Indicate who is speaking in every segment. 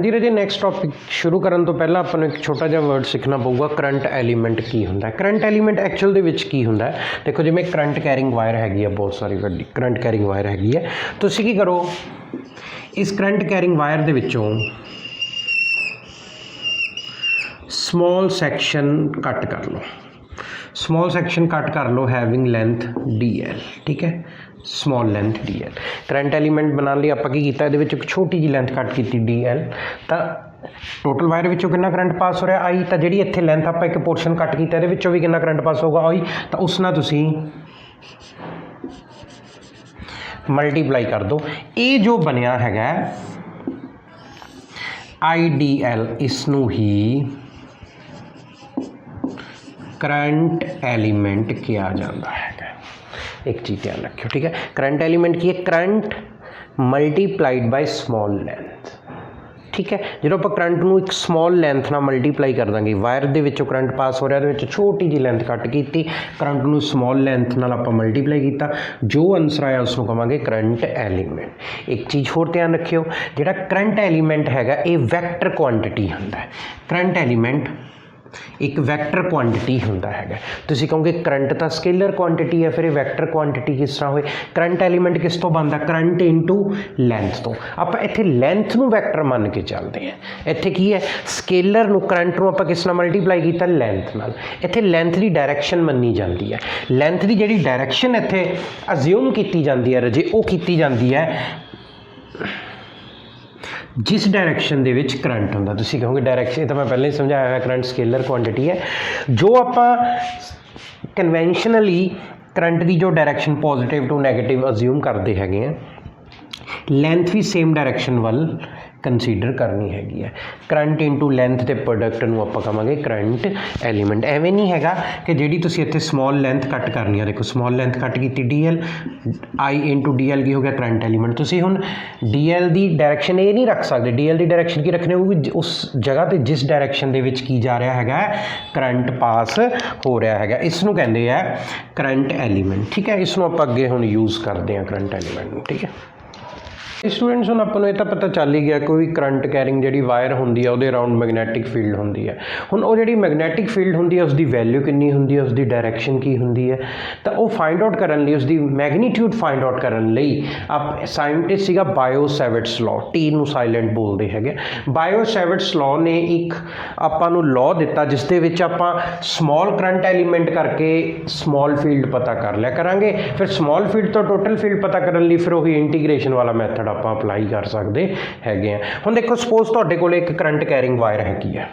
Speaker 1: जी राजे next topic शुरू करने तो पहला अपन एक छोटा जहा वर्ड सीखना पऊगा करंट एलीमेंट की होंगे। करंट एलीमेंट एक्चुअल दे विच की होंगे देखो जिवें करंट कैरिंग वायर हैगी है बहुत सारी वड्डी करंट कैरिंग वायर हैगी है। तुसीं की करो इस करंट कैरिंग वायर दे विचों स्मॉल सैक्शन कट कर लो। स्मॉल सैक्शन कट कर लो हैविंग लेंथ DL ठीक है small length DL। Current element बनाने लिए आपां की कीता इहदे विच एक छोटी जी लेंथ कट की DL तो टोटल वायर विचों कितना करंट पास हो रहा आई तो जिहड़ी इत्थे लेंथ आपां एक पोर्शन कट कीता इहदे विचों भी कितना करंट पास होगा आई तो उस नाल तुसीं मल्टीप्लाई कर दो। ये जो बनिया हैगा IDL इसनूं ही करंट एलीमेंट किया जाता है। एक चीज़ ध्यान रखियो ठीक है करंट एलीमेंट की है current multiplied by small length ठीक है। जो आप करंट नूं एक स्मॉल लेंथ नाल मल्टीप्लाई कर देंगे वायर दे विचों करंट पास हो रहा है छोटी जी लेंथ कट की करंट नूं स्मॉल लेंथ नाल आपां मल्टीप्लाई किया जो आंसर आया उसनूं कहांगे करंट एलीमेंट। एक चीज़ होर ध्यान रखियो जिहड़ा करंट एलीमेंट हैगा ये वैक्टर क्वांटिटी हुंदा है। करंट एलीमेंट एक वैक्टर क्वांटिटी होंदा है। तुसीं कहोगे करंट तो स्केलर क्वांटिटी है फिर ये वैक्टर क्वांटिटी किस तरह होए। करंट एलीमेंट किस तो बनता करंट इंटू लेंथ तो आप इत्थे लेंथ नूं वैक्टर मान के चलते हैं। इत्थे की है स्केलर नूं करंट नूं आपां किस नाल मल्टीप्लाई कीता लेंथ नाल। इत्थे लेंथ की डायरैक्शन मन्नी जाती है। लेंथ की जिहड़ी डायरैक्शन इत्थे अज्यूम की जाती है रजे वो की जाती है जिस डायरैक्शन दे विच करंट होंदा। तुसीं कहोगे डायरैक्शन तो मैं पहले ही समझाया है करंट स्केलर क्वांटिटी है जो आपां कन्वेंशनली करंट की जो direction positive to negative assume करते हैं लेंथ भी सेम डायरैक्शन वाल कंसीडर करनी हैगी है। करंट इंटू लेंथ के प्रोडक्ट नूं आपां कहांगे करंट एलीमेंट। एवें नहीं हैगा कि जिहड़ी तुसीं इत्थे स्मॉल लेंथ कट करनी है देखो स्मॉल लेंथ कट की DL I इंटू DL की हो गया करंट एलीमेंट। तुसीं हुण DL की डायरैक्शन ये नहीं रख सकते DL की डायरैक्शन की रखनी होगी उस जगह पर जिस डायरैक्शन दे विच की जा रहा है करंट पास हो रहा है इसनूं कहंदे आ करंट एलीमेंट ठीक है। इसनूं आपां अगे हुण यूज़ करते हैं करंट एलीमेंट ठीक है। स्टूडेंट्स हुण आपां नूं इह तां पता चल ही गया कोई करंट कैरिंग जिहड़ी वायर हुंदी है उहदे अराउंड मैगनैटिक फील्ड हुंदी है। हुण वो जिहड़ी मैगनैटिक फील्ड हुंदी है उसकी वैल्यू कितनी हुंदी है उसकी डायरैक्शन की हुंदी है तो वो फाइंड आउट करन लई उसकी मैगनीट्यूड फाइंड आउट करन लई आप साइंटिस्ट सीगा बायो सैविट्स लॉ T नूं साइलेंट बोलते हैं। बायो सैविट्स लॉ ने एक आपां नूं लॉ दिता जिस दे विच आपां समॉल करंट एलीमेंट करके समॉल फील्ड पता कर लिया करांगे फिर समॉल फील्ड तो टोटल फील्ड पता करन लई फिर वही इंटीग्रेशन वाला मैथड ਆਪਾਂ ਅਪਲਾਈ ਕਰ ਸਕਦੇ ਹੈਗੇ ਆ। ਹੁਣ ਦੇਖੋ ਸਪੋਜ਼ ਤੁਹਾਡੇ ਕੋਲ ਇੱਕ ਕਰੰਟ ਕੈਰਿੰਗ ਵਾਇਰ ਹੈਗੀ ਹੈ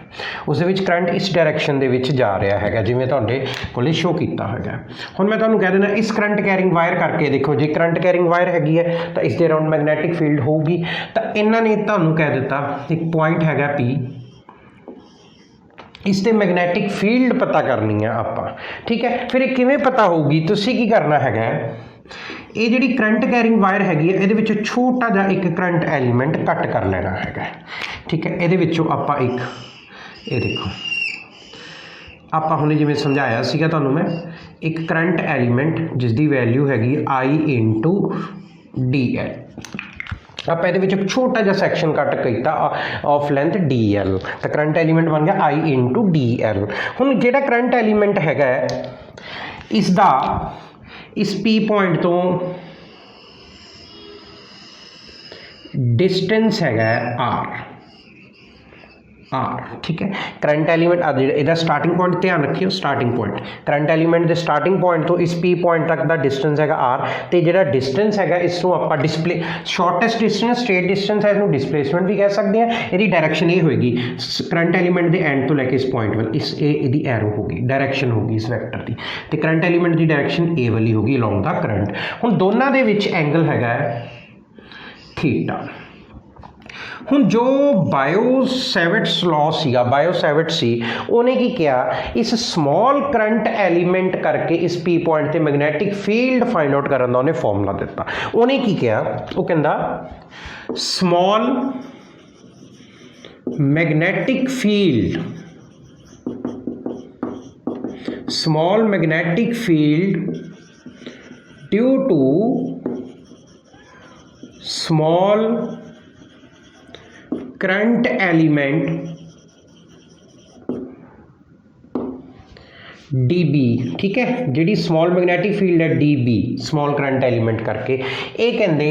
Speaker 1: ਉਸ ਦੇ ਵਿੱਚ ਕਰੰਟ ਇਸ ਡਾਇਰੈਕਸ਼ਨ ਦੇ ਵਿੱਚ ਜਾ ਰਿਹਾ ਹੈਗਾ ਜਿਵੇਂ ਤੁਹਾਡੇ ਕੋਲੇ ਸ਼ੋ ਕੀਤਾ ਹੈਗਾ। ਹੁਣ ਮੈਂ ਤੁਹਾਨੂੰ ਕਹਿ ਦੇਣਾ ਇਸ ਕਰੰਟ ਕੈਰਿੰਗ ਵਾਇਰ ਕਰਕੇ ਦੇਖੋ ਜੇ ਕਰੰਟ ਕੈਰਿੰਗ ਵਾਇਰ ਹੈਗੀ ਹੈ ਤਾਂ ਇਸ ਦੇ ਅਰਾਊਂਡ ਮੈਗਨੈਟਿਕ ਫੀਲਡ ਹੋਊਗੀ ਤਾਂ ਇਹਨਾਂ ਨੇ ਤੁਹਾਨੂੰ ਕਹਿ ਦਿੱਤਾ ਇੱਕ ਪੁਆਇੰਟ ਹੈਗਾ P इस ते मैगनैटिक फील्ड पता करनी है आप ठीक है। फिर ये किवें पता होगी तुसीं की करना है ये जिहड़ी करंट कैरिंग वायर हैगी है इहदे विचों छोटा जिहा एक करंट एलीमेंट कट कर लेना है ठीक है। इहदे विचों आपां एक ये देखो आपां हुणे जिवें समझाया सीगा तुहानूं मैं एक करंट एलीमेंट जिसकी वैल्यू हैगी I इंटू DL आप ये छोटा जहा सैक्शन कट किया ऑफ लेंथ DL तो करंट एलीमेंट बन गया I इंटू DL। हुण जिहड़ा करंट एलीमेंट हैगा इसदा इस P पॉइंट तो डिस्टेंस हैगा R ठीक है। करंट एलीमेंट इहदा स्टार्टिंग पॉइंट ध्यान रखियो स्टार्टिंग पॉइंट करंट एलीमेंट के स्टार्टिंग पॉइंट तो इस P पॉइंट तक का डिस्टेंस हैगा R तो जिहड़ा डिस्टेंस हैगा इसनूं आपां display shortest distance straight distance है इसनूं डिस्प्लेसमेंट भी कह सकते हैं। इसकी डायरैक्शन ये होएगी करंट एलीमेंट के एंड तो लैके इस पॉइंट वाल इस इहदी एरो होगी डायरैक्शन होगी इस वैक्टर की तो करंट एलीमेंट की डायरैक्शन ए वाली होगी अलोंग द करंट। हुण दोनों दे विच एंगल हैगा थीटा। हुण जो बायो सैविट्स लॉ सीगा बायो सैविट सी उन्हें की किया इस स्मॉल करंट एलीमेंट करके इस P पॉइंट ते मैगनैटिक फील्ड फाइंड आउट करन दा उन्हें फॉर्मूला दिता। उन्हें की किया वो कहंदा small magnetic field due to small current element DB, ठीक है, जी स्मॉल मैगनैटिक फील्ड है DB स्मॉल करंट एलीमेंट करके ये कहते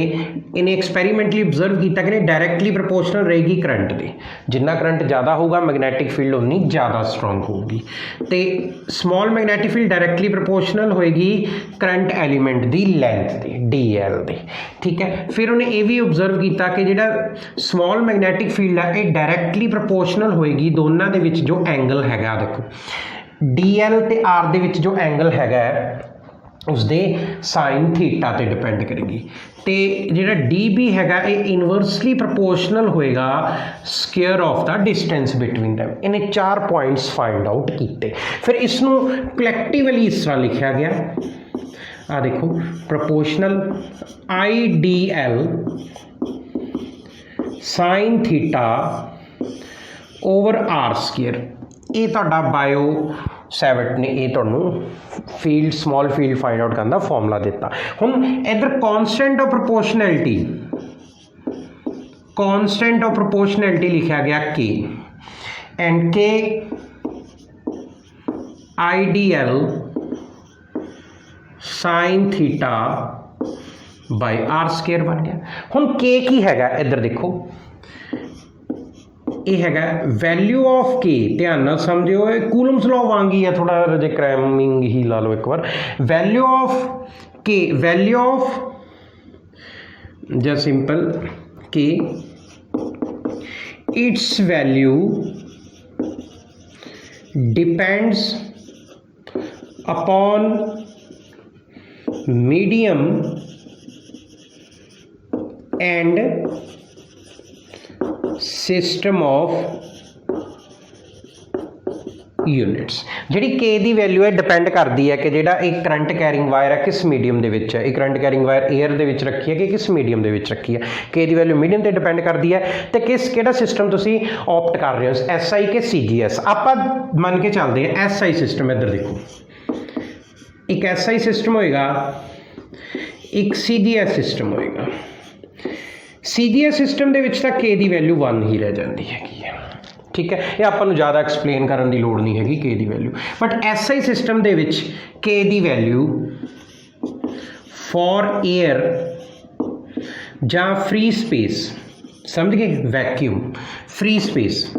Speaker 1: इन्हें एक्सपैरीमेंटली ऑब्जर्व किया कि डायरैक्टली प्रोपोर्शनल रहेगी करंट के, जिन्ना करंट ज़्यादा होगा मैगनैटिक फील्ड उन्नी ज़्यादा स्ट्रोंग होगी। तो small magnetic field directly proportional होएगी करंट एलीमेंट की लेंथ की DL की, ठीक है। फिर उन्हें ये भी ऑब्जर्व किया कि जो स्मॉल मैगनैटिक फील्ड है ये डायरैक्टली प्रोपोर्शनल होएगी दोनों के विच जो एंगल हैगा, देखो DL ते R दे विच जो एंगल हैगा उसदे साइन थीटा ते डिपेंड करेगी। तो जिहड़ा DB हैगा ये इनवर्सली प्रोपोर्शनल होएगा square of the distance between them. इन्हें 4 पॉइंट्स फाइंड आउट किए। फिर इसनों कलैक्टिवली इस तरह लिखा गया, आ देखो proportional IDL sine theta over R square. ये तुहाडा बायो सैवट ने ये तुहानूं field small field find out करने का फॉर्मूला दिता। हुण इधर कॉन्स्टेंट ऑफ प्रोपोर्शनैलिटी लिखा गया K and K IDL sign theta bye R square बन गया। हुण K की हैगा इधर देखो, ये हैगा वैल्यू ऑफ K, ध्यान नाल समझियो कूलम्स लॉ वांगी है, थोड़ा रजे क्रैमिंग ही ला लो एक बार। Value of K, value of just simple K, it's value depends upon medium and system of units. जी K की वैल्यू है डिपेंड करती है कि जो एक करंट कैरिंग वायर है किस मीडियम के विच है, एक करंट कैरिंग वायर एयर के रखी है कि किस मीडियम के विच रखी है। K की वैल्यू मीडियम पर डिपेंड करती है तो किस किहड़ा सिस्टम तुसी ऑप्ट कर रहे हो, SI के CGS। आप मन के चलते हैं SI सिस्टम, इधर देखो एक SI सिस्टम होएगा, एक CGS सिस्टम होएगा। CGS सिस्टम के विच तां K की वैल्यू 1 ही रह जाती है, ठीक है। ये आपां नूं ज़्यादा एक्सप्लेन करने की लोड़ नहीं हैगी K की वैल्यू। बट SI सिस्टम के विच K की वैल्यू फॉर एयर जां फ्री स्पेस, समझ गए, vacuum free space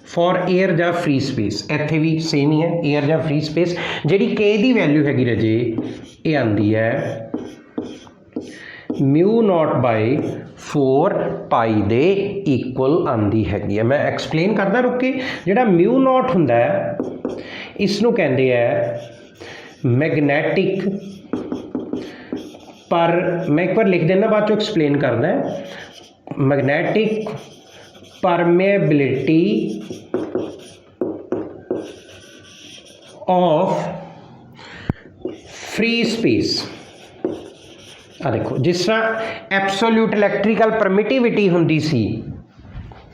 Speaker 1: for air जां फ्री स्पेस, इत्थे भी सेम ही है एयर जां फ्री स्पेस। जिहड़ी K की वैल्यू हैगी रजे ये आंदी है μ0/4 पाई दे इक्वल आंदी हैगी है। मैं एक्सप्लेन करदा रुक के। जिहड़ा μ0 हुंदा है इसनूं कहंदे है मैगनैटिक पर, मैं एक बार लिख देना बाद चो एक्सप्लेन करना है, magnetic permeability of free space. आ देखो जिस तरह एब्सोल्यूट इलैक्ट्रिकल परमिटिविटी हुंदी सी,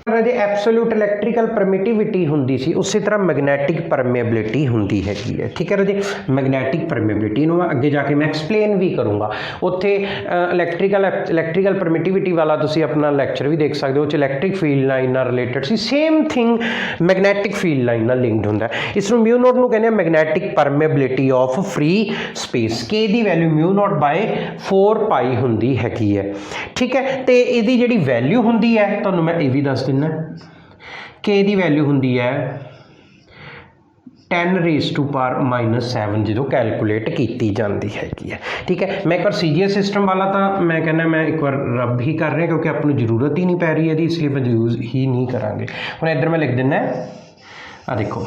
Speaker 1: एब्सोल्यूट इलैक्ट्रिकल परमिटिविटी हुंदी सी, उसी तरह मैगनैटिक परमेबिलिटी हुंदी हैगी है, ठीक है राजे। मैगनैटिक परमेबिलिटी नूं अगे जाके मैं एक्सप्लेन भी करूँगा। उत्थे इलैक्ट्रिकल परमिटिविटी वाला तुसी अपना लैक्चर भी देख सकते हो, इलैक्ट्रिक फील्ड लाइन नाल रिलेटेड सी, same thing magnetic field line नाल लिंक्ड हुंदा है। इसनूं μ0 नूं कहंदे आ magnetic permeability of free space. K दी वैल्यू μ0/4 पाई हुंदी हैगी है, ठीक है। तो इहदी जिहड़ी वैल्यू हुंदी है तुहानूं मैं ये भी दस दिना, K की वैल्यू हुंदी है 10⁻⁻7 जो कैलकुलेट की जाती हैगी है, ठीक है। मैं एक बार CGS सिस्टम वाला तो मैं कहना मैं एक बार रब ही कर रहा क्योंकि अपनी जरूरत ही नहीं पै रही है, इसलिए मैं यूज़ ही नहीं करांगे। हुण इधर मैं लिख दिना, आ देखो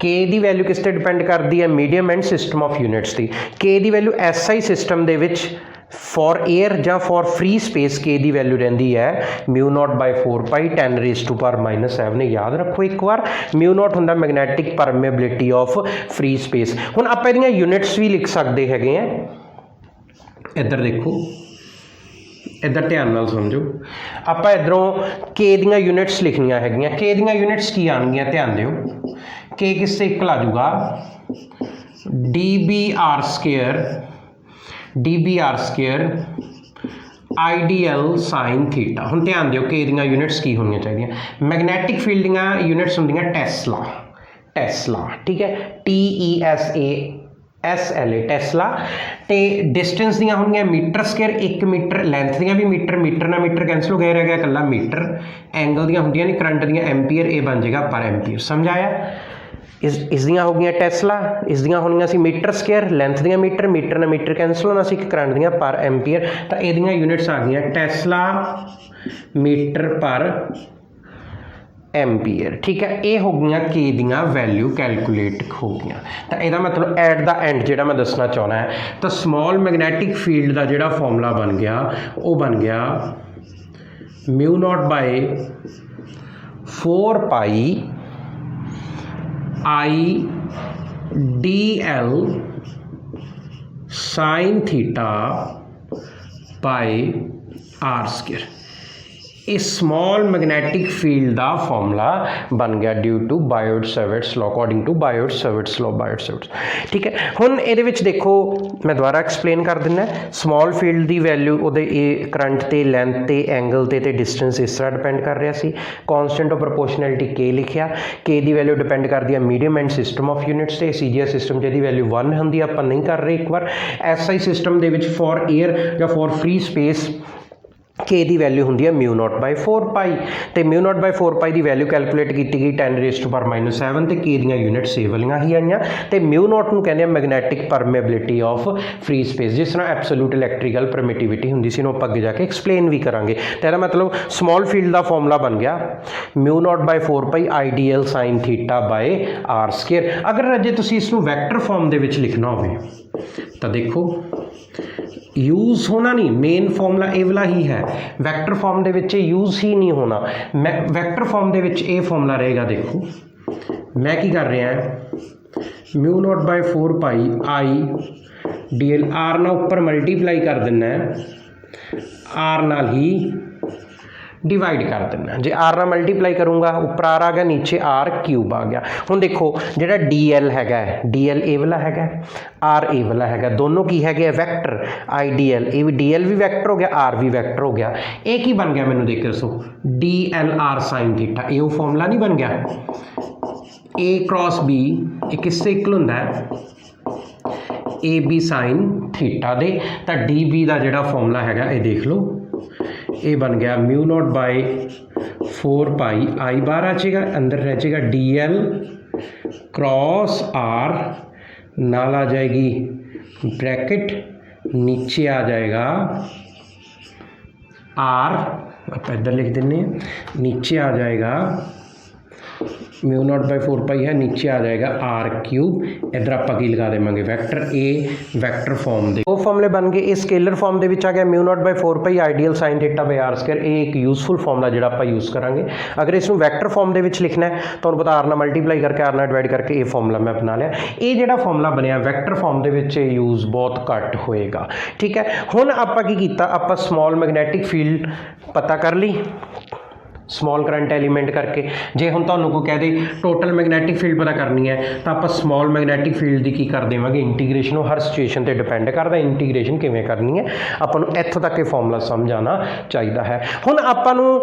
Speaker 1: K की वैल्यू किस ते डिपेंड करती है, medium and system of units की। K की वैल्यू SI सिस्टम दे विच फॉर एयर जां फॉर फ्री स्पेस K की वैल्यू रहिंदी है μ0/4 पाई 10⁻⁻7 ने याद रखो एक बार। μ0 हुंदा magnetic permeability of free space. हुण आपां इहदीआं यूनिट्स भी लिख सकते हैगे हैं, इधर देखो, इधर ध्यान नाल समझो। आपां इधरों K दीआं यूनिट्स लिखनियां हैगियां। K दीआं यूनिट्स की आउणगीआं ध्यान दिओ, K किस ते इक्वल आ जाऊगा dBr² आइडियल साइन थीटा। हुण ध्यान दिओ कि इहदियां यूनिट्स की होणीआं चाहीदियां। मैगनैटिक फील्ड दीयां यूनिट्स हुंदियां टेस्ला, टेस्ला ठीक है, TESLA टेस्ला। तो डिस्टेंस दियां होणगीआं मीटर स्केयर, 1 मीटर, लेंथ दियां भी मीटर, मीटर ना मीटर कैंसल हो गया, रह गया कल्ला मीटर। एंगल दियां होंदियां ने करंट दियां एम्पीयर, ये बन जाएगा पर एम्पीयर। समझ आया? इस दियां हो गई टेस्ला, इस दियां होणगीआं सी मीटर स्केयर, लेंथ दियां मीटर, मीटर ना मीटर कैंसल होना सी, करंट दियां पर एम्पीयर। तो इहदियां यूनिट्स आ गई टेस्ला मीटर पर एम्पीयर। ठीक है, ये हो गई के दियां वैल्यू कैलकुलेट हो गई। तो यदा मतलब एट द एंड जो मैं दसना चाहना है, तो स्मॉल मैगनैटिक फील्ड का जोड़ा फॉर्मूला बन गया, वो बन गया mu naught by 4 pi I D L sine theta by R square. इस स्मॉल मैगनैटिक फील्ड का फॉर्मूला बन गया due to Biot Savart's law, according to Biot Savart's law, Biot Savart's. ठीक है, हुण इहदे विच देखो मैं दोबारा एक्सप्लेन कर दिना। स्मॉल फील्ड की वैल्यू उहदे करंट ते, लेंथ ते, एंगल ते डिस्टेंस इस तरह डिपेंड कर रहा सी। कॉन्सटेंट ऑफ प्रोपोर्शनैलिटी के लिखिया, के की वैल्यू डिपेंड करती है medium and system of units से। सीजीएस सिस्टम जिहदी वैल्यू 1 होंदी आपां नहीं कर रहे एक बार। एसआई सिस्टम दे विच फॉर एयर या फॉर फ्री स्पेस के की वैल्यू होंगी है म्यू नॉट बाय 4 पाई। तो म्यू नॉट बाय 4 पाई की वैल्यू कैलकुलेट की गई 10⁻⁻⁷ तो के दियां यूनिट से वालियां ही आईयां। तो म्यू नॉट नूं कहंदे magnetic permeability of free space, जिस तरह एब्सोल्यूट इलैक्ट्रिकल परमिटिविटी होंदी सी, आपां अगे जाके एक्सप्लेन भी करांगे। तो इसदा मतलब स्मॉल फील्ड का फॉर्मूला बन गया mu naught by 4 pi I D L sine theta by R square. अगर अजे तुसीं इसनूं वैक्टर फॉर्म दे विच लिखना होवे तो देखो यूज़ होना नहीं, मेन फॉर्मूला ये वाला ही है, वैक्टर फॉर्म दे विच यूज़ ही नहीं होना। मैं वैक्टर फॉर्म दे विच ये फॉर्मूला रहेगा। देखो मैं की कर रहा है, mu naught by 4 pi I D L, R ना उपर मल्टीप्लाई कर देना है, आर नाल ही डिवाइड कर देना। जे आर ना मल्टीप्लाई करूँगा उपर आर आ गया, नीचे आर क्यूब आ गया। हुण देखो जिहड़ा डी एल हैगा, डी एल ए वाला हैगा, आर ए वाला हैगा, दोनों की हैगे वैक्टर। आई डी एल, ए भी डी एल भी वैक्टर हो गया, आर भी वैक्टर हो गया। ये की बन गया मैनू देख दसो, D L are sine theta. ये फॉर्मूला नहीं बन गया, ए क्रॉस बी ये किससे इक्वल होंदा है, ए बी साइन थीटा दे। तो डी बी का जोड़ा फॉर्मूला हैगा ये देख लो, ये बन गया म्यू नॉट बाय 4 पाई आई बार आ जाएगा, अंदर रह जाएगा डी एल क्रॉस आर, नाल आ जाएगी ब्रैकेट, नीचे आ जाएगा आर, आप इधर लिख देंगे, नीचे आ जाएगा म्यू नॉट बाय 4 पाई है, नीचे आ जाएगा आर क्यूब, इधर आप की लगा देंगे वैक्टर ए, वैक्टर फॉर्म दे दो फॉर्मूले बन गए। इस स्केलर फॉर्म दे विच आ गया mu naught by 4 pi I D L sine theta by R square. ये एक यूजफुल फॉर्मूला जो आप यूज़ करांगे। अगर इसमें वैक्टर फॉर्म दे विच लिखना है तो पता आर ना मल्टीप्लाई करके आर ना डिवाइड करके ये फॉर्मूला मैं अपना लिया। ये जो फॉर्मूला बनया वैक्टर फॉर्म दे विच यूज़ बहुत घट होएगा। ठीक है, हुण आपां की कीता, आपां स्मॉल मैगनैटिक फील्ड पता कर ली स्मॉल करंट एलीमेंट करके। जे हम तुहानूं कोई कह दे टोटल मैगनैटिक फील्ड पता करनी है तो आप स्मॉल मैगनैटिक फील्ड की कर देवांगे इंटीग्रेशन। वो हर सिचुएशन पर डिपेंड करता इंटीग्रेशन किवें करनी है, आपां नूं इत्थों तक ये फॉर्मूला समझ आना चाहिए है। हुण आपां नूं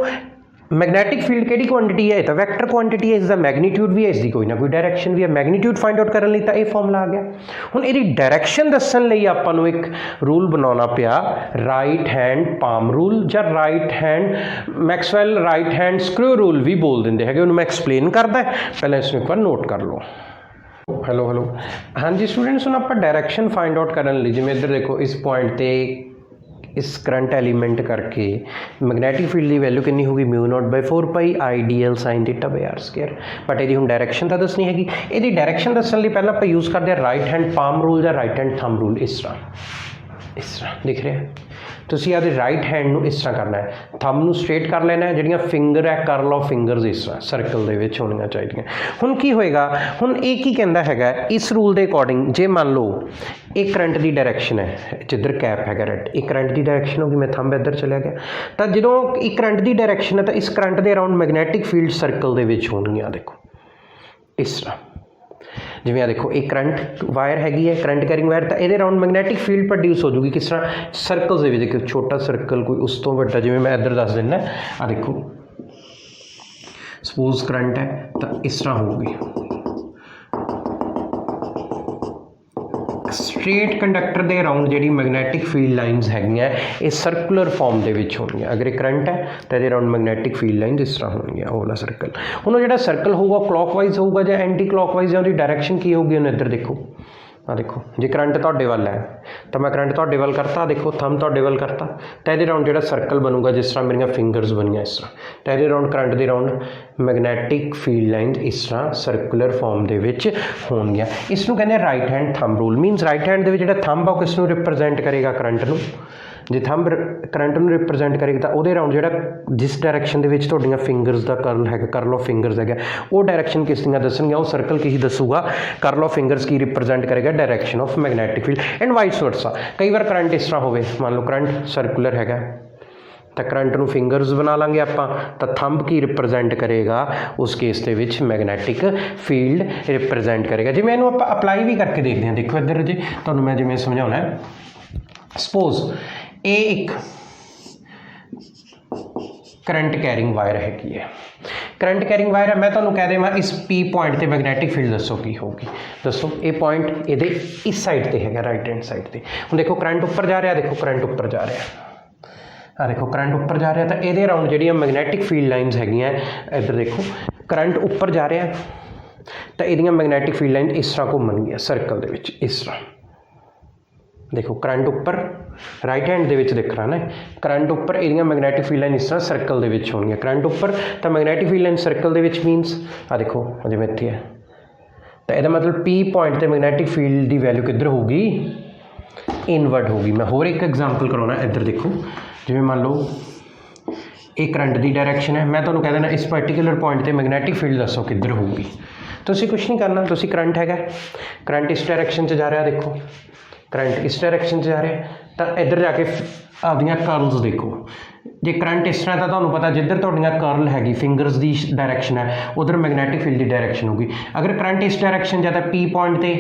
Speaker 1: मैगनैटिक फील्ड किहड़ी क्वांटिटी है, तो वैक्टर क्वांटिटी है, इसका मैगनीट्यूड भी है, इसकी कोई ना कोई डायरैक्शन भी है। मैगनीट्यूड फाइंड आउट करने तो यह फॉर्मूला आ गया। हुण इहदी डायरैक्शन दस्सण लई आपां नूं एक रूल बनाउणा पिया, राइट हैंड पाम रूल जां right hand Maxwell right hand screw rule भी बोल दिंदे हैगे। उहनूं मैं एक्सप्लेन करदा, पहले इसनूं एक बार नोट कर लो। हेलो हाँ जी स्टूडेंट्स, हुण आपां डायरैक्शन फाइंड आउट करन लई जिवें इधर देखो इस पॉइंट ते इस करंट एलीमेंट करके मैगनैटिक फील्ड की वैल्यू कितनी होगी mu naught by 4 pi I D L sine theta by R square. But यदि हम डायरैक्शन तो दसनी हैगी, यदि डायरैक्शन दसण लई पहला आप यूज़ करते हैं राइट हैंड पाम रूल या राइट हैंड थंब रूल। इस तरह दिख रहा है, तुसीं आदे राइट हैंड नूं इस तरह करना है, थंब नूं स्ट्रेट कर लेना है, जिहड़ियां फिंगर है कर्ल ऑफ फिंगर्स इस तरह सर्कल दे विच होणीआं चाहीदियां। हुण की होएगा, हुण इह की कहंदा हैगा इस रूल के अकॉर्डिंग, जे मान लो एक करंट की डायरैक्शन है, जिधर कैप है रेड, एक करंट की डायरैक्शन होगी, मैं थंब इधर चलिया गया, तो जो एक करंट की डायरैक्शन है तो इस करंट के अराउंड मैगनैटिक फील्ड सर्कल दे विच होणगीआं। देखो इस तरह ਜਿਵੇਂ ਆ ਦੇਖੋ ਇਹ ਕਰੰਟ ਵਾਇਰ ਹੈਗੀ ਹੈ, ਕਰੰਟ ਕੈਰਿੰਗ ਵਾਇਰ, ਤਾਂ ਇਹਦੇ ਰਾਊਂਡ ਮੈਗਨੈਟਿਕ ਫੀਲਡ ਪ੍ਰੋਡਿਊਸ ਹੋ ਜੂਗੀ ਕਿਸ ਤਰ੍ਹਾਂ, ਸਰਕਲਸ ਦੇ ਵਿੱਚ। ਇੱਕ ਛੋਟਾ ਸਰਕਲ ਕੋਈ ਉਸ ਤੋਂ ਵੱਡਾ, ਜਿਵੇਂ ਮੈਂ ਇੱਧਰ ਦੱਸ ਦਿੰਦਾ, ਆ ਦੇਖੋ ਸਪੋਜ਼ ਕਰੰਟ ਹੈ ਤਾਂ ਇਸ ਤਰ੍ਹਾਂ ਹੋਊਗੀ। ਸਟ੍ਰੇਟ ਕੰਡਕਟਰ ਦੇ ਅਰਾਊਂਡ ਜਿਹੜੀ ਮੈਗਨੈਟਿਕ ਫੀਲਡ ਲਾਈਨਸ ਹੈਗੀਆਂ ਇਹ ਸਰਕੂਲਰ ਫਾਰਮ ਦੇ ਵਿੱਚ ਹੋਣਗੀਆਂ। ਅਗਰ ਇਹ ਕਰੰਟ ਹੈ ਤਾਂ ਇਹਦੇ ਅਰਾਊਂਡ ਮੈਗਨੈਟਿਕ ਫੀਲਡ ਲਾਈਨਸ ਇਸ ਤਰ੍ਹਾਂ ਹੋਣਗੀਆਂ, ਉਹ ਵਾਲਾ ਸਰਕਲ। ਹੁਣ ਉਹ ਜਿਹੜਾ ਸਰਕਲ ਹੋਊਗਾ ਕਲੌਕਵਾਈਜ਼ ਹੋਊਗਾ ਜਾਂ ਐਂਟੀ ਕਲੌਕਵਾਈਜ਼, ਜਾਂ ਉਹਦੀ ਡਾਇਰੈਕਸ਼ਨ ਕੀ ਹੋਊਗੀ, ਉਹਨੂੰ ਇੱਧਰ ਦੇਖੋ, ਆ ਦੇਖੋ ਜੇ ਕਰੰਟ ਤੁਹਾਡੇ ਵੱਲ ਹੈ ਤਾਂ ਮੈਂ ਕਰੰਟ ਤੁਹਾਡੇ ਵੱਲ ਕਰਤਾ, ਦੇਖੋ ਥੰਬ ਤੁਹਾਡੇ ਵੱਲ ਕਰਤਾ, ਤਾਂ ਇਹਦੇ ਰਾਊਂਡ ਜਿਹੜਾ ਸਰਕਲ ਬਣੂਗਾ, ਜਿਸ ਤਰ੍ਹਾਂ ਮੇਰੀਆਂ ਫਿੰਗਰਸ ਬਣੀਆਂ ਇਸ ਤਰ੍ਹਾਂ, ਤਾਂ ਇਹਦੇ ਰਾਊਂਡ ਕਰੰਟ ਦੇ ਰਾਊਂਡ ਮੈਗਨੈਟਿਕ ਫੀਲਡ ਲਾਈਨਸ ਇਸ ਤਰ੍ਹਾਂ ਸਰਕੂਲਰ ਫਾਰਮ ਦੇ ਵਿੱਚ ਹੋਣਗੀਆਂ। ਇਸ ਨੂੰ ਕਹਿੰਦੇ right hand thumb rule. Means right hand ਦੇ ਵਿੱਚ ਜਿਹੜਾ ਥੰਬ ਆ ਉਹ ਕਿਸ ਨੂੰ ਰਿਪਰੈਜ਼ੈਂਟ ਕਰੇਗਾ, ਕਰੰਟ ਨੂੰ। ਜੇ ਥੰਬ ਕਰੰਟ ਨੂੰ ਰਿਪਰੈਜ਼ੈਂਟ ਕਰੇਗਾ ਤਾਂ ਉਹਦੇ ਰਾਊਂਡ ਜਿਹੜਾ ਜਿਸ ਡਾਇਰੈਕਸ਼ਨ ਦੇ ਵਿੱਚ ਤੁਹਾਡੀਆਂ ਫਿੰਗਰਸ ਦਾ ਕਰਲ ਹੈਗਾ, ਕਰਲ ਆਫ ਫਿੰਗਰਸ ਹੈਗਾ, ਉਹ ਡਾਇਰੈਕਸ਼ਨ ਕਿਸ ਦੀਆਂ ਦੱਸਣਗੀਆਂ, ਉਹ ਸਰਕਲ ਕੀ ਦੱਸੂਗਾ, ਕਰਲ ਆਫ ਫਿੰਗਰਸ ਕੀ ਰਿਪਰੈਜ਼ੈਂਟ ਕਰੇਗਾ, direction of magnetic field. And vice versa. ਕਈ ਵਾਰ ਕਰੰਟ ਇਸ ਤਰ੍ਹਾਂ ਹੋਵੇ, ਮੰਨ ਲਓ ਕਰੰਟ ਸਰਕੂਲਰ ਹੈਗਾ ਤਾਂ ਕਰੰਟ ਨੂੰ ਫਿੰਗਰਸ ਬਣਾ ਲਾਂਗੇ ਆਪਾਂ, ਤਾਂ ਥੰਬ ਕੀ ਰਿਪਰੈਜ਼ੈਂਟ ਕਰੇਗਾ, ਉਸ ਕੇਸ ਦੇ ਵਿੱਚ ਮੈਗਨੈਟਿਕ ਫੀਲਡ ਰਿਪਰੈਜ਼ੈਂਟ ਕਰੇਗਾ। ਜਿਵੇਂ ਇਹਨੂੰ ਆਪਾਂ ਅਪਲਾਈ ਵੀ ਕਰਕੇ ਦੇਖਦੇ ਹਾਂ, ਦੇਖੋ ਇੱਧਰ ਜੇ ਤੁਹਾਨੂੰ ਮੈਂ ਜਿਵੇਂ ਸਮਝਾਉਣਾ, ਸਪੋਜ਼ ਇਹ ਇੱਕ ਕਰੰਟ ਕੈਰਿੰਗ ਵਾਇਰ ਹੈਗੀ ਹੈ, ਕਰੰਟ ਕੈਰਿੰਗ ਵਾਇਰ ਹੈ। ਮੈਂ ਤੁਹਾਨੂੰ ਕਹਿ ਦੇਵਾਂ ਇਸ ਪੀ ਪੁਆਇੰਟ ਤੇ ਮੈਗਨੈਟਿਕ ਫੀਲਡ ਦੱਸੋ ਕੀ ਹੋਊਗੀ, ਦੱਸੋ। ਇਹ ਪੁਆਇੰਟ ਇਹਦੇ ਇਸ ਸਾਈਡ ਤੇ ਹੈਗਾ, ਰਾਈਟ ਹੈਂਡ ਸਾਈਡ ਤੇ। ਹੁਣ ਦੇਖੋ ਕਰੰਟ ਉੱਪਰ ਜਾ ਰਿਹਾ, ਦੇਖੋ ਕਰੰਟ ਉੱਪਰ ਜਾ ਰਿਹਾ, ਆ ਦੇਖੋ ਕਰੰਟ ਉੱਪਰ ਜਾ ਰਿਹਾ, ਤਾਂ ਇਹਦੇ ਅਰਾਊਂਡ ਜਿਹੜੀਆਂ ਮੈਗਨੈਟਿਕ ਫੀਲਡ ਲਾਈਨਸ ਹੈਗੀਆਂ, ਇੱਧਰ ਦੇਖੋ ਕਰੰਟ ਉੱਪਰ ਜਾ ਰਿਹਾ ਤਾਂ ਇਹਦੀਆਂ ਮੈਗਨੈਟਿਕ ਫੀਲਡ ਲਾਈਨ ਇਸ ਤਰ੍ਹਾਂ ਘੁੰਮਣਗੀਆਂ ਸਰਕਲ ਦੇ ਵਿੱਚ, ਇਸ ਤਰ੍ਹਾਂ। ਦੇਖੋ ਕਰੰਟ ਉੱਪਰ ਰਾਈਟ ਹੈਂਡ ਦੇ ਵਿੱਚ ਦਿਖ ਰਿਹਾ ਨਾ, ਕਰੰਟ ਉੱਪਰ, ਇਹਦੀਆਂ ਮੈਗਨੈਟਿਕ ਫੀਲਡ ਲਾਈਨ ਇਸ ਤਰ੍ਹਾਂ ਸਰਕਲ ਦੇ ਵਿੱਚ ਹੋਣਗੀਆਂ। ਕਰੰਟ ਉੱਪਰ ਤਾਂ ਮੈਗਨੈਟਿਕ ਫੀਲਡ ਲਾਈਨ ਸਰਕਲ ਦੇ ਵਿੱਚ, ਮੀਨਸ ਆ ਦੇਖੋ ਜਿਵੇਂ ਇੱਥੇ ਹੈ, ਤਾਂ ਇਹਦਾ ਮਤਲਬ ਪੀ ਪੁਆਇੰਟ ਤੇ ਮੈਗਨੈਟਿਕ ਫੀਲਡ ਦੀ ਵੈਲਿਊ ਕਿੱਧਰ ਹੋਊਗੀ, ਇਨਵਰਡ ਹੋਊਗੀ। ਮੈਂ ਹੋਰ ਇੱਕ ਐਗਜ਼ਾਮਪਲ ਕਰਾਉਣਾ, ਇੱਧਰ ਦੇਖੋ ਜਿਵੇਂ ਮੰਨ ਲਓ ਇਹ ਕਰੰਟ ਦੀ ਡਾਇਰੈਕਸ਼ਨ ਹੈ, ਮੈਂ ਤੁਹਾਨੂੰ ਕਹਿ ਦੇਣਾ ਇਸ ਪਾਰਟੀਕੂਲਰ ਪੁਆਇੰਟ ਤੇ ਮੈਗਨੈਟਿਕ ਫੀਲਡ ਦੱਸੋ ਕਿੱਧਰ ਹੋਊਗੀ। ਤੁਸੀਂ ਕੁਛ ਨਹੀਂ ਕਰਨਾ, ਤੁਸੀਂ ਕਰੰਟ ਹੈਗਾ, ਕਰੰਟ ਇਸ ਡਾਇਰੈਕਸ਼ਨ 'ਚ ਜਾ ਰਿਹਾ, ਦੇਖੋ ਕਰੰਟ ਇਸ ਡਾਇਰੈਕਸ਼ਨ 'ਚ ਜਾ ਰਿਹਾ, ਤਾਂ ਇੱਧਰ ਜਾ ਕੇ ਆਪਦੀਆਂ ਕਰਲਸ ਦੇਖੋ। ਜੇ ਕਰੰਟ ਇਸ ਤਰ੍ਹਾਂ ਤਾਂ ਤੁਹਾਨੂੰ ਪਤਾ ਜਿੱਧਰ ਤੁਹਾਡੀਆਂ ਕਰਲ ਹੈਗੀ ਫਿੰਗਰਸ ਦੀ ਡਾਇਰੈਕਸ਼ਨ ਹੈ, ਉਧਰ ਮੈਗਨੈਟਿਕ ਫੀਲਡ ਦੀ ਡਾਇਰੈਕਸ਼ਨ ਹੋਊਗੀ। ਅਗਰ ਕਰੰਟ ਇਸ ਡਾਇਰੈਕਸ਼ਨ ਜਾਂ ਤਾਂ ਪੀ ਪੁਆਇੰਟ ਤੇ,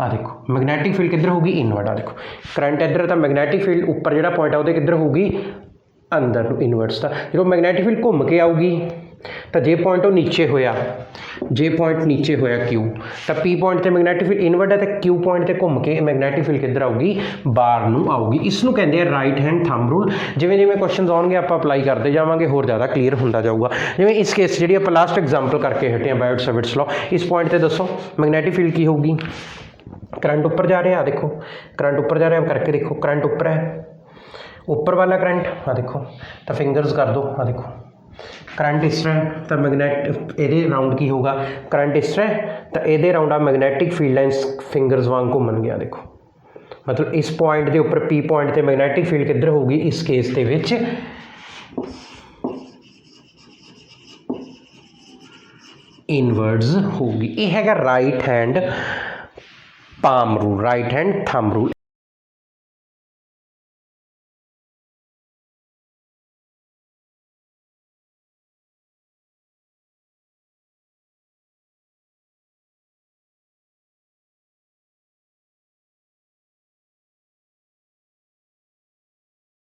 Speaker 1: ਆ ਦੇਖੋ ਮੈਗਨੈਟਿਕ ਫੀਲਡ ਕਿੱਧਰ ਹੋਊਗੀ, ਇਨਵਰਡ। ਆ ਦੇਖੋ ਕਰੰਟ ਇੱਧਰ ਤਾਂ ਮੈਗਨੈਟਿਕ ਫੀਲਡ ਉੱਪਰ ਜਿਹੜਾ ਪੁਆਇੰਟ ਆ ਉਹਦੇ ਕਿੱਧਰ ਹੋਊਗੀ, ਅੰਦਰ ਨੂੰ, ਇਨਵਰਡਸ। ਤਾਂ ਜਦੋਂ ਮੈਗਨੈਟਿਕ ਫੀਲਡ ਘੁੰਮ ਕੇ ਆਊਗੀ ਤਾਂ ਜੇ ਪੁਆਇੰਟ ਉਹ ਨੀਚੇ ਹੋਇਆ, ਜੇ ਪੁਆਇੰਟ ਨੀਚੇ ਹੋਇਆ ਕਿਊ, ਤਾਂ ਪੀ ਪੁਆਇੰਟ ਤੇ ਮੈਗਨੈਟਿਕ ਫੀਲਡ ਇਨਵਰਡ ਹੈ, ਤਾਂ ਕਿਊ ਪੁਆਇੰਟ ਤੇ ਘੁੰਮ ਕੇ ਮੈਗਨੈਟਿਕ ਫੀਲਡ ਕਿੱਧਰ ਆਊਗੀ, ਬਾਹਰ ਨੂੰ ਆਊਗੀ। ਇਸ ਨੂੰ ਕਹਿੰਦੇ ਆ ਰਾਈਟ ਹੈਂਡ ਥੰਬ ਰੂਲ। ਜਿਵੇਂ ਜਿਵੇਂ ਕੁਐਸਚਨਸ ਆਉਣਗੇ ਆਪਾਂ ਅਪਲਾਈ ਕਰਦੇ ਜਾਵਾਂਗੇ, ਹੋਰ ਜ਼ਿਆਦਾ ਕਲੀਅਰ ਹੁੰਦਾ ਜਾਊਗਾ। ਜਿਵੇਂ ਇਸ ਕੇਸ ਜਿਹੜੀ ਆਪਾਂ ਲਾਸਟ ਐਗਜ਼ਾਮਪਲ ਕਰਕੇ ਹਟੇ ਹਾਂ, ਬਾਇਓਟ-ਸੇਵਰਟਸ ਲਾਅ, ਇਸ ਪੁਆਇੰਟ ਤੇ ਦੱਸੋ ਮੈਗਨੈਟਿਕ ਫੀਲਡ ਕੀ ਹੋਊਗੀ, ਕਰੰਟ ਉੱਪਰ ਜਾ ਰਿਹਾ, ਦੇਖੋ ਕਰੰਟ ਉੱਪਰ ਜਾ ਰਿਹਾ, ਕਰਕੇ ਦੇਖੋ ਕਰੰਟ ਉੱਪਰ ਹੈ, ਉੱਪਰ ਵਾਲਾ ਕਰੰਟ, ਆ ਦੇਖੋ, ਤਾਂ ਫਿੰਗਰਸ ਕਰ ਦਿਓ, ਆ ਦੇਖੋ ਕਰੰਟ ਇਸ ਤਰ੍ਹਾਂ, ਤਾਂ ਮੈਗਨੈਟ ਇਹਦੇ ਰਾਊਂਡ ਕੀ ਹੋਊਗਾ, ਕਰੰਟ ਇਸ ਤਰ੍ਹਾਂ, ਤਾਂ ਇਹਦੇ ਰਾਊਂਡ ਆ ਮੈਗਨੈਟਿਕ ਫੀਲਡ ਲਾਈਨਸ ਫਿੰਗਰਸ ਵਾਂਗ ਘੁੰਮਣ ਗਿਆ। ਦੇਖੋ ਮਤਲਬ ਇਸ ਪੁਆਇੰਟ ਦੇ ਉੱਪਰ ਪੀ ਪੁਆਇੰਟ ਤੇ ਮੈਗਨੈਟਿਕ ਫੀਲਡ ਕਿੱਧਰ ਹੋਊਗੀ, ਇਸ ਕੇਸ ਦੇ ਵਿੱਚ ਇਨਵਰਡਸ ਹੋਊਗੀ। ਇਹ ਹੈਗਾ right hand palm rule, right hand thumb rule.